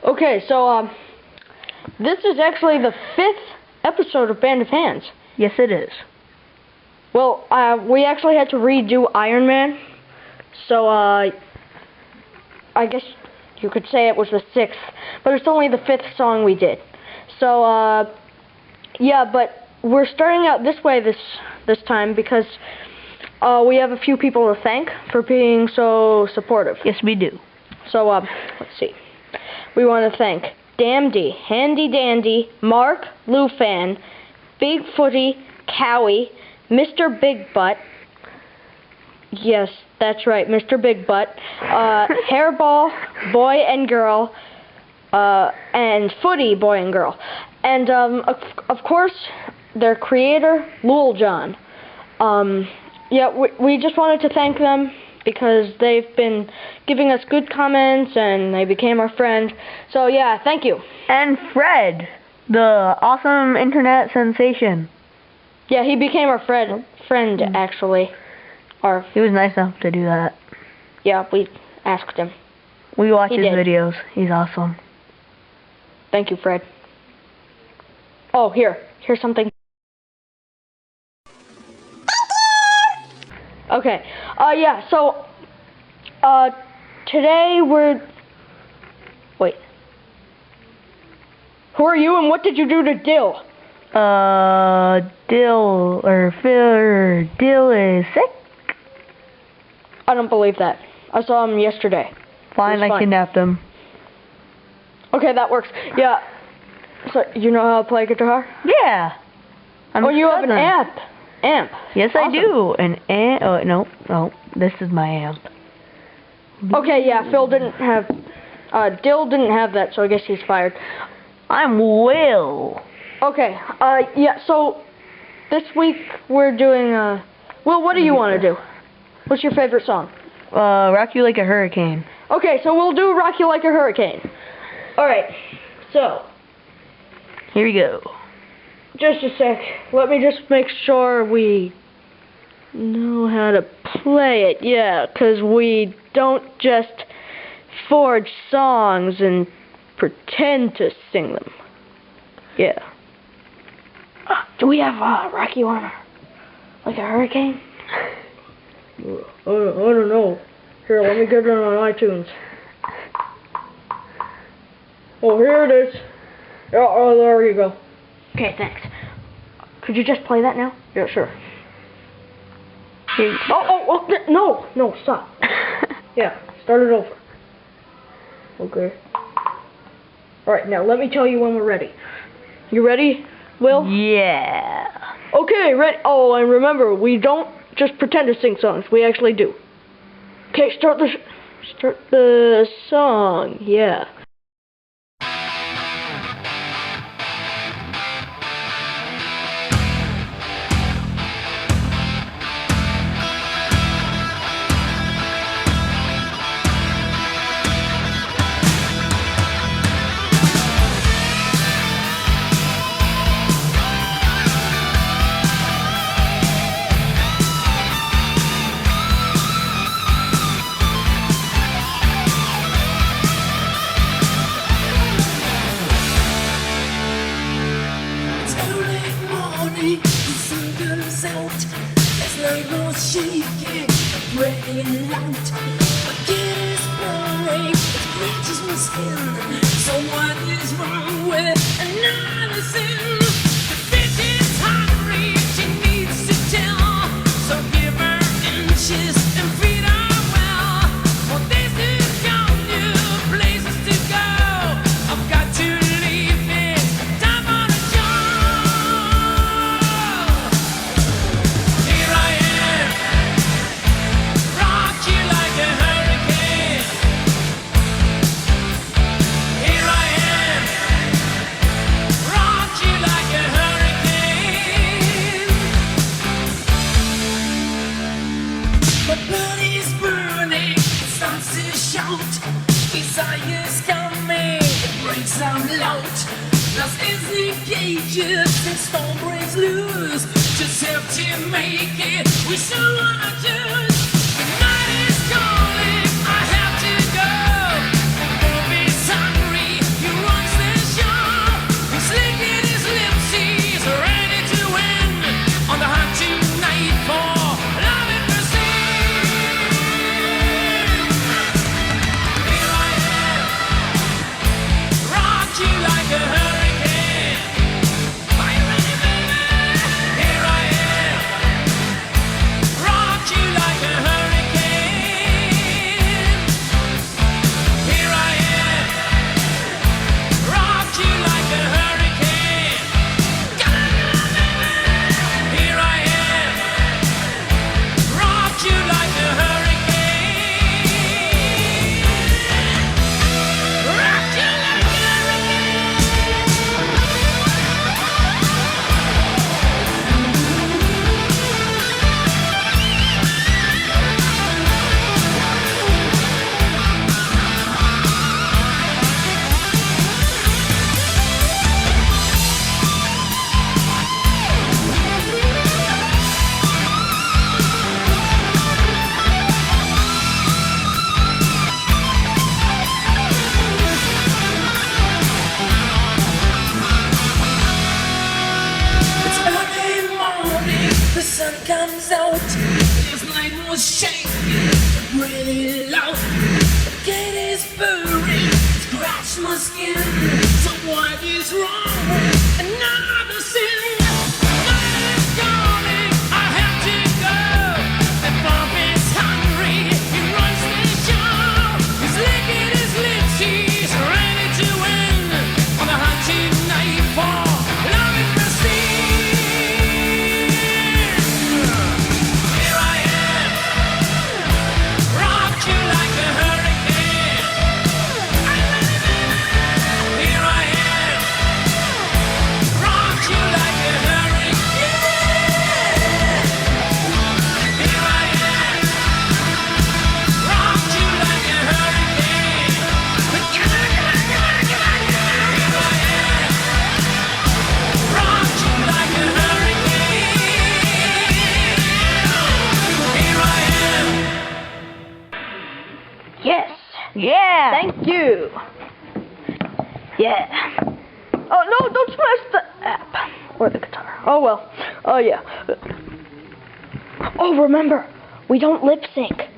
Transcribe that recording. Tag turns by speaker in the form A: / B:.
A: Okay, so this is actually the 5th episode of Band of Hands.
B: Yes, it is.
A: Well, we actually had to redo Iron Man, so I guess you could say it was the 6th, but it's only the 5th song we did. So yeah, but we're starting out this way this time because we have a few people to thank for being so supportive.
B: Yes, we do.
A: So let's see. We want to thank Damdy, Handy Dandy, Mark, Lufan, Big Footy, Cowie, Mr. Big Butt. Yes, that's right, Mr. Big Butt. Hairball, Boy and Girl, and Footy, Boy and Girl. And of course, their creator, Lul John. Yeah, we just wanted to thank them because they've been giving us good comments and they became our friend. So yeah, thank you.
B: And Fred, the awesome internet sensation.
A: Yeah, he became our friend actually.
B: He was nice enough to do that.
A: Yeah, we asked him.
B: We watch his videos. He's awesome.
A: Thank you, Fred. Oh, here's something. Okay. Yeah, so today wait. Who are you and what did you do to Dill?
B: Dill is sick?
A: I don't believe that. I saw him yesterday.
B: Fine, I kidnapped him.
A: Okay, that works. Yeah. So, you know how to play guitar?
B: Yeah.
A: You have an amp.
B: Yes, awesome. I do. An amp. Oh, no. This is my amp.
A: Okay, yeah, Dill didn't have that, so I guess he's fired.
B: I'm Will.
A: Okay, yeah, so this week we're doing, Will, what do you want to do? What's your favorite song?
B: Rock You Like a Hurricane.
A: Okay, so we'll do Rock You Like a Hurricane. Alright, so.
B: Here we go.
A: Just a sec. Let me just make sure we know how to play it. Yeah, because we don't just forge songs and pretend to sing them. Yeah. Do we have Rock You Like a Hurricane? I don't know. Here, let me get it on iTunes. Oh, here it is. Oh, there you go. Okay, thanks. Could you just play that now? Yeah, sure. No, stop. Yeah, start it over. Okay. Alright, now let me tell you when we're ready. You ready, Will?
B: Yeah.
A: Okay, ready. Oh, and remember, we don't just pretend to sing songs. We actually do. Okay, start the song. Yeah.
C: Shaking, breaking out. Again it's pouring, it reaches my skin. So what is wrong with another sin? The bitch is hungry, she needs to tell. So give her inches and feed her well. Well, this is got new places to go. I've got to leave it, time for the job. Here I am. Rock you like a hurricane. Here I am. Rock you like a hurricane. My blood is burning, it starts to shout. Desire's coming, it breaks out loud. Lost is the cages, and storm breaks loose. Just have to make it with someone I choose. The night is calling, I have to go. The wolf is hungry, shake, really loud. Get his buried, scratch my skin. So what is wrong with another sin? Night is calling, I have to go. The bump is hungry, he runs the show. He's licking his lips, he's ready to win. On the hunting nightfall, love and prestige. Here I am, rock you like a hurricane. Here I am, rock you like a hurricane. Here I am, rock you like a hurricane. Here I am, rock you like a hurricane. Here I am.
A: Yes.
B: Yeah.
A: Thank you. Yeah. Oh, no, don't smash the app. Or the guitar. Oh, well. Oh, yeah. Oh, remember, we don't lip sync.